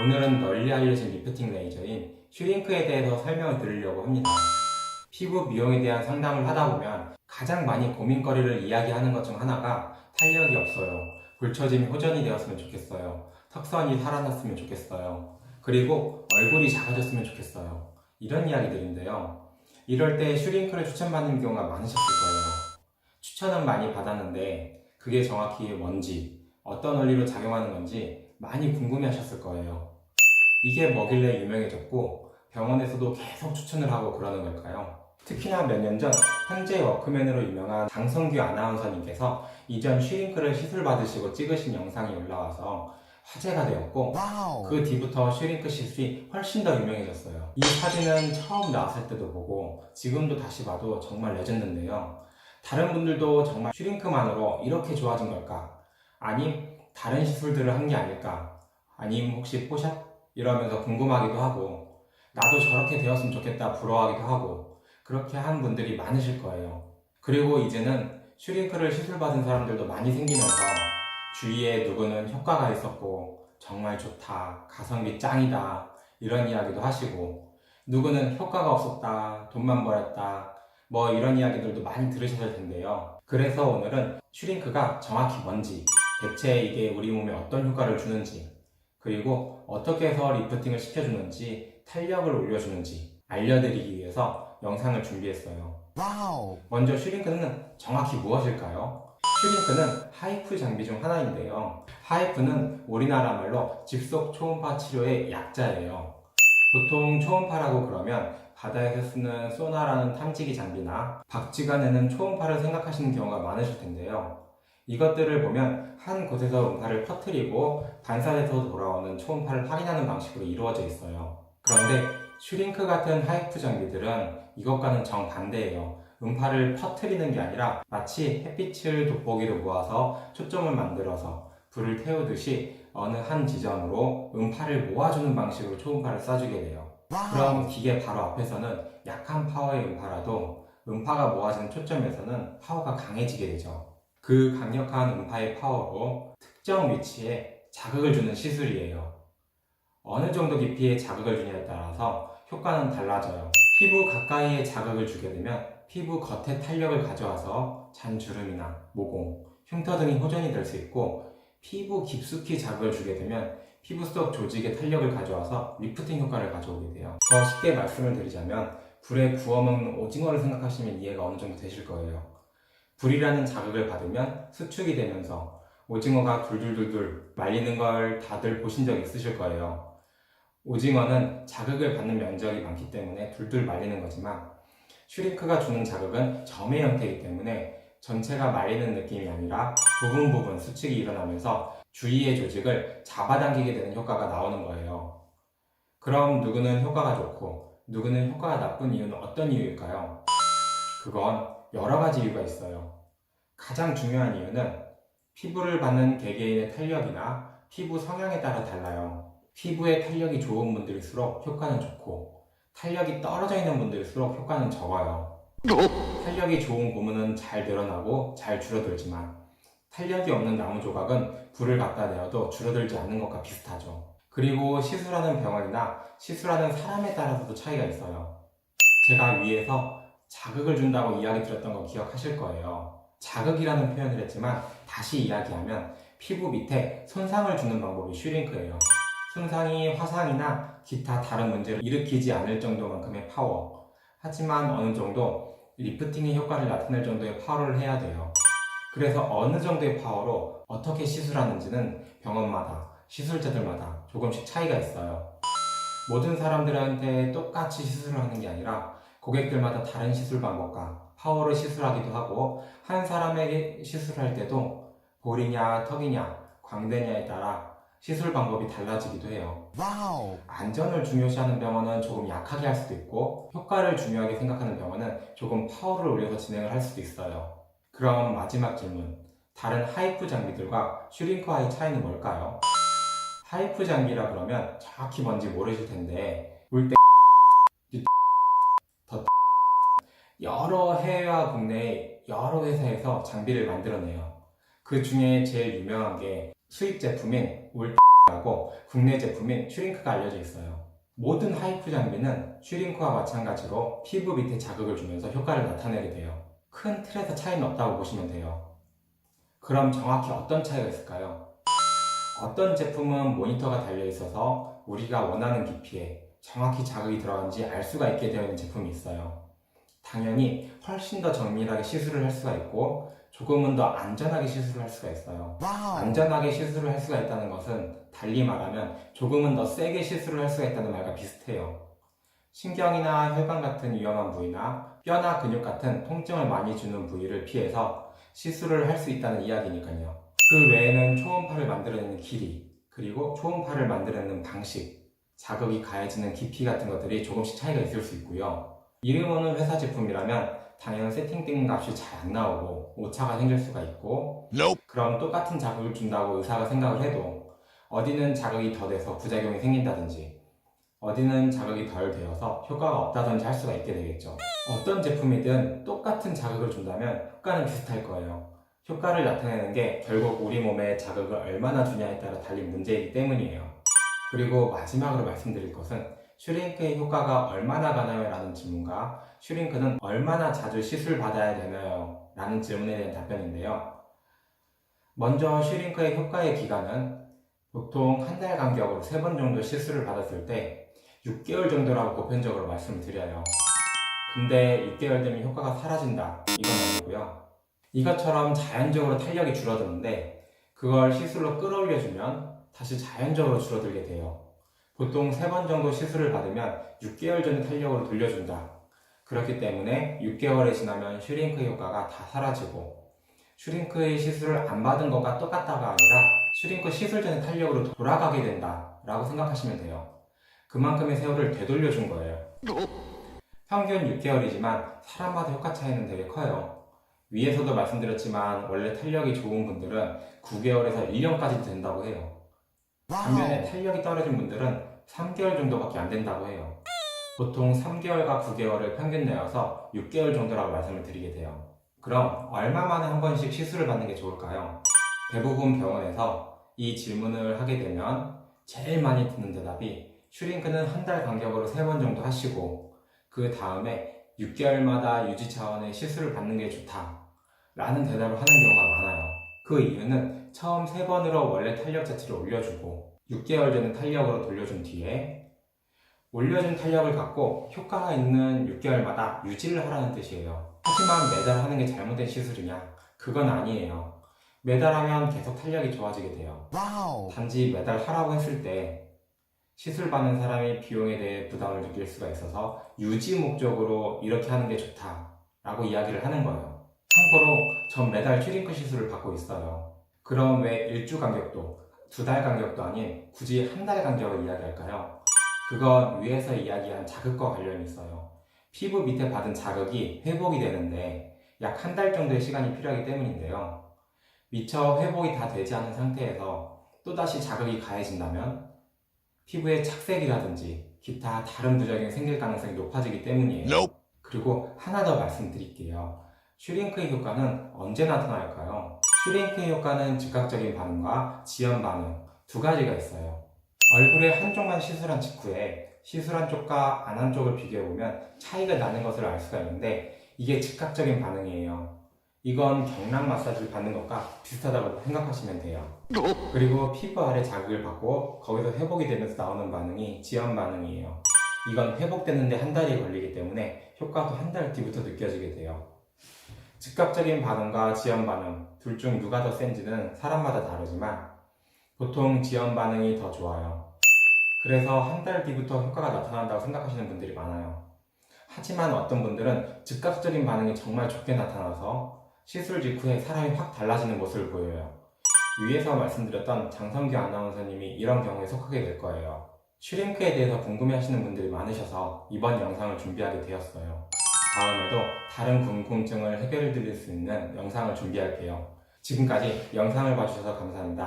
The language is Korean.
오늘은 널리 알려진 리프팅 레이저인 슈링크에 대해서 설명을 드리려고 합니다. 피부 미용에 대한 상담을 하다 보면 가장 많이 고민거리를 이야기하는 것 중 하나가 탄력이 없어요. 굴처짐이 호전이 되었으면 좋겠어요. 턱선이 살아났으면 좋겠어요. 그리고 얼굴이 작아졌으면 좋겠어요. 이런 이야기들인데요. 이럴 때 슈링크를 추천받는 경우가 많으셨을 거예요. 추천은 많이 받았는데 그게 정확히 뭔지, 어떤 원리로 작용하는 건지 많이 궁금해 하셨을 거예요. 이게 뭐길래 유명해졌고 병원에서도 계속 추천을 하고 그러는 걸까요? 특히나 몇 년 전 현재 워크맨으로 유명한 장성규 아나운서님께서 이전 슈링크를 시술 받으시고 찍으신 영상이 올라와서 화제가 되었고 그 뒤부터 슈링크 시술이 훨씬 더 유명해졌어요. 이 사진은 처음 나왔을 때도 보고 지금도 다시 봐도 정말 레전드인데요. 다른 분들도 정말 슈링크만으로 이렇게 좋아진 걸까? 아님 다른 시술들을 한 게 아닐까? 아님 혹시 뽀샵? 이러면서 궁금하기도 하고 나도 저렇게 되었으면 좋겠다 부러워하기도 하고 그렇게 한 분들이 많으실 거예요. 그리고 이제는 슈링크를 시술받은 사람들도 많이 생기면서 주위에 누구는 효과가 있었고 정말 좋다, 가성비 짱이다 이런 이야기도 하시고 누구는 효과가 없었다, 돈만 벌었다 뭐 이런 이야기들도 많이 들으셨을 텐데요. 그래서 오늘은 슈링크가 정확히 뭔지, 대체 이게 우리 몸에 어떤 효과를 주는지, 그리고 어떻게 해서 리프팅을 시켜주는지, 탄력을 올려주는지 알려드리기 위해서 영상을 준비했어요. 먼저 슈링크는 정확히 무엇일까요? 슈링크는 하이프 장비 중 하나인데요. 하이프는 우리나라 말로 집속 초음파 치료의 약자예요. 보통 초음파라고 그러면 바다에서 쓰는 소나라는 탐지기 장비나 박쥐가 내는 초음파를 생각하시는 경우가 많으실 텐데요. 이것들을 보면 한 곳에서 음파를 퍼뜨리고 반사돼서 돌아오는 초음파를 확인하는 방식으로 이루어져 있어요. 그런데 슈링크 같은 하이프 장비들은 이것과는 정반대예요. 음파를 퍼뜨리는 게 아니라 마치 햇빛을 돋보기로 모아서 초점을 만들어서 불을 태우듯이 어느 한 지점으로 음파를 모아주는 방식으로 초음파를 쏴주게 돼요. 그럼 기계 바로 앞에서는 약한 파워의 음파라도 음파가 모아지는 초점에서는 파워가 강해지게 되죠. 그 강력한 음파의 파워로 특정 위치에 자극을 주는 시술이에요. 어느 정도 깊이의 자극을 주냐에 따라서 효과는 달라져요. 피부 가까이에 자극을 주게 되면 피부 겉에 탄력을 가져와서 잔주름이나 모공, 흉터 등이 호전이 될 수 있고 피부 깊숙이 자극을 주게 되면 피부 속 조직에 탄력을 가져와서 리프팅 효과를 가져오게 돼요. 더 쉽게 말씀을 드리자면 불에 구워 먹는 오징어를 생각하시면 이해가 어느 정도 되실 거예요. 불이라는 자극을 받으면 수축이 되면서 오징어가 둘둘둘둘 말리는 걸 다들 보신 적 있으실 거예요. 오징어는 자극을 받는 면적이 많기 때문에 둘둘 말리는 거지만 슈링크가 주는 자극은 점의 형태이기 때문에 전체가 말리는 느낌이 아니라 부분 수축이 일어나면서 주위의 조직을 잡아당기게 되는 효과가 나오는 거예요. 그럼 누구는 효과가 좋고 누구는 효과가 나쁜 이유는 어떤 이유일까요? 그건 여러 가지 이유가 있어요. 가장 중요한 이유는 피부를 받는 개개인의 탄력이나 피부 성향에 따라 달라요. 피부에 탄력이 좋은 분들일수록 효과는 좋고 탄력이 떨어져 있는 분들일수록 효과는 적어요. 탄력이 좋은 고무는 잘 늘어나고 잘 줄어들지만 탄력이 없는 나무 조각은 불을 갖다 내어도 줄어들지 않는 것과 비슷하죠. 그리고 시술하는 병원이나 시술하는 사람에 따라서도 차이가 있어요. 제가 위에서 자극을 준다고 이야기 드렸던 거 기억하실 거예요. 자극이라는 표현을 했지만 다시 이야기하면 피부 밑에 손상을 주는 방법이 슈링크예요. 손상이 화상이나 기타 다른 문제를 일으키지 않을 정도만큼의 파워, 하지만 어느 정도 리프팅의 효과를 나타낼 정도의 파워를 해야 돼요. 그래서 어느 정도의 파워로 어떻게 시술하는지는 병원마다, 시술자들마다 조금씩 차이가 있어요. 모든 사람들한테 똑같이 시술을 하는 게 아니라 고객들마다 다른 시술 방법과 파워로 시술하기도 하고 한 사람에게 시술할 때도 볼이냐 턱이냐 광대냐에 따라 시술 방법이 달라지기도 해요. 안전을 중요시하는 병원은 조금 약하게 할 수도 있고 효과를 중요하게 생각하는 병원은 조금 파워를 올려서 진행을 할 수도 있어요. 그럼 마지막 질문, 다른 하이프 장비들과 슈링크와의 차이는 뭘까요? 하이프 장비라 그러면 정확히 뭔지 모르실 텐데 울 때 더 여러 해외와 국내의 여러 회사에서 장비를 만들어내요. 그 중에 제일 유명한 게 수입 제품인 울 하고 국내 제품인 슈링크가 알려져 있어요. 모든 하이프 장비는 슈링크와 마찬가지로 피부 밑에 자극을 주면서 효과를 나타내게 돼요. 큰 틀에서 차이는 없다고 보시면 돼요. 그럼 정확히 어떤 차이가 있을까요? 어떤 제품은 모니터가 달려 있어서 우리가 원하는 깊이에 정확히 자극이 들어간지 알 수가 있게 되어 있는 제품이 있어요. 당연히 훨씬 더 정밀하게 시술을 할 수가 있고 조금은 더 안전하게 시술을 할 수가 있어요. 안전하게 시술을 할 수가 있다는 것은 달리 말하면 조금은 더 세게 시술을 할 수가 있다는 말과 비슷해요. 신경이나 혈관 같은 위험한 부위나 뼈나 근육 같은 통증을 많이 주는 부위를 피해서 시술을 할 수 있다는 이야기니까요. 그 외에는 초음파를 만들어내는 길이, 그리고 초음파를 만들어내는 방식, 자극이 가해지는 깊이 같은 것들이 조금씩 차이가 있을 수 있고요. 이름 없는 회사 제품이라면 당연 세팅된 값이 잘 안 나오고 오차가 생길 수가 있고 그럼 똑같은 자극을 준다고 의사가 생각을 해도 어디는 자극이 더 돼서 부작용이 생긴다든지 어디는 자극이 덜 되어서 효과가 없다든지 할 수가 있게 되겠죠. 어떤 제품이든 똑같은 자극을 준다면 효과는 비슷할 거예요. 효과를 나타내는 게 결국 우리 몸에 자극을 얼마나 주냐에 따라 달린 문제이기 때문이에요. 그리고 마지막으로 말씀드릴 것은 슈링크의 효과가 얼마나 가나요? 라는 질문과 슈링크는 얼마나 자주 시술 받아야 되나요? 라는 질문에 대한 답변인데요. 먼저 슈링크의 효과의 기간은 보통 한 달 간격으로 3번 정도 시술을 받았을 때 6개월 정도라고 보편적으로 말씀을 드려요. 근데 6개월 되면 효과가 사라진다. 이건 아니고요. 이것처럼 자연적으로 탄력이 줄어드는데 그걸 시술로 끌어올려주면 다시 자연적으로 줄어들게 돼요. 보통 3번 정도 시술을 받으면 6개월 전의 탄력으로 돌려준다. 그렇기 때문에 6개월이 지나면 슈링크 효과가 다 사라지고 슈링크의 시술을 안 받은 것과 똑같다가 아니라 슈링크 시술 전의 탄력으로 돌아가게 된다 라고 생각하시면 돼요. 그만큼의 세월을 되돌려준 거예요. 평균 6개월이지만 사람마다 효과 차이는 되게 커요. 위에서도 말씀드렸지만 원래 탄력이 좋은 분들은 9개월에서 1년까지도 된다고 해요. 반면에 탄력이 떨어진 분들은 3개월 정도밖에 안 된다고 해요. 보통 3개월과 9개월을 평균 내어서 6개월 정도라고 말씀을 드리게 돼요. 그럼 얼마 만에 한 번씩 시술을 받는 게 좋을까요? 대부분 병원에서 이 질문을 하게 되면 제일 많이 듣는 대답이 슈링크는 한 달 간격으로 3번 정도 하시고 그 다음에 6개월마다 유지 차원의 시술을 받는 게 좋다 라는 대답을 하는 경우가 많아요. 그 이유는 처음 3번으로 원래 탄력 자체를 올려주고 6개월 전에 탄력으로 돌려준 뒤에 올려준 탄력을 갖고 효과가 있는 6개월마다 유지를 하라는 뜻이에요. 하지만 매달 하는 게 잘못된 시술이냐? 그건 아니에요. 매달 하면 계속 탄력이 좋아지게 돼요. 단지 매달 하라고 했을 때 시술 받는 사람이 비용에 대해 부담을 느낄 수가 있어서 유지 목적으로 이렇게 하는 게 좋다 라고 이야기를 하는 거예요. 참고로 전 매달 슈링크 시술을 받고 있어요. 그럼 왜 1주 간격도 2달 간격도 아닌 굳이 한 달 간격을 이야기할까요? 그건 위에서 이야기한 자극과 관련이 있어요. 피부 밑에 받은 자극이 회복이 되는데 약 한 달 정도의 시간이 필요하기 때문인데요. 미처 회복이 다 되지 않은 상태에서 또다시 자극이 가해진다면 피부에 착색이라든지 기타 다른 부작용이 생길 가능성이 높아지기 때문이에요. 그리고 하나 더 말씀드릴게요. 슈링크의 효과는 언제 나타날까요? 슈링크의 효과는 즉각적인 반응과 지연 반응 두 가지가 있어요. 얼굴의 한쪽만 시술한 직후에 시술한 쪽과 안 한 쪽을 비교해보면 차이가 나는 것을 알 수가 있는데 이게 즉각적인 반응이에요. 이건 경락 마사지를 받는 것과 비슷하다고 생각하시면 돼요. 그리고 피부 아래 자극을 받고 거기서 회복이 되면서 나오는 반응이 지연 반응이에요. 이건 회복되는데 한 달이 걸리기 때문에 효과도 한 달 뒤부터 느껴지게 돼요. 즉각적인 반응과 지연 반응 둘 중 누가 더 센지는 사람마다 다르지만 보통 지연 반응이 더 좋아요. 그래서 한 달 뒤부터 효과가 나타난다고 생각하시는 분들이 많아요. 하지만 어떤 분들은 즉각적인 반응이 정말 좋게 나타나서 시술 직후에 사람이 확 달라지는 모습을 보여요. 위에서 말씀드렸던 장성규 아나운서님이 이런 경우에 속하게 될 거예요. 슈링크에 대해서 궁금해하시는 분들이 많으셔서 이번 영상을 준비하게 되었어요. 다음에도 다른 궁금증을 해결해 드릴 수 있는 영상을 준비할게요. 지금까지 영상을 봐주셔서 감사합니다.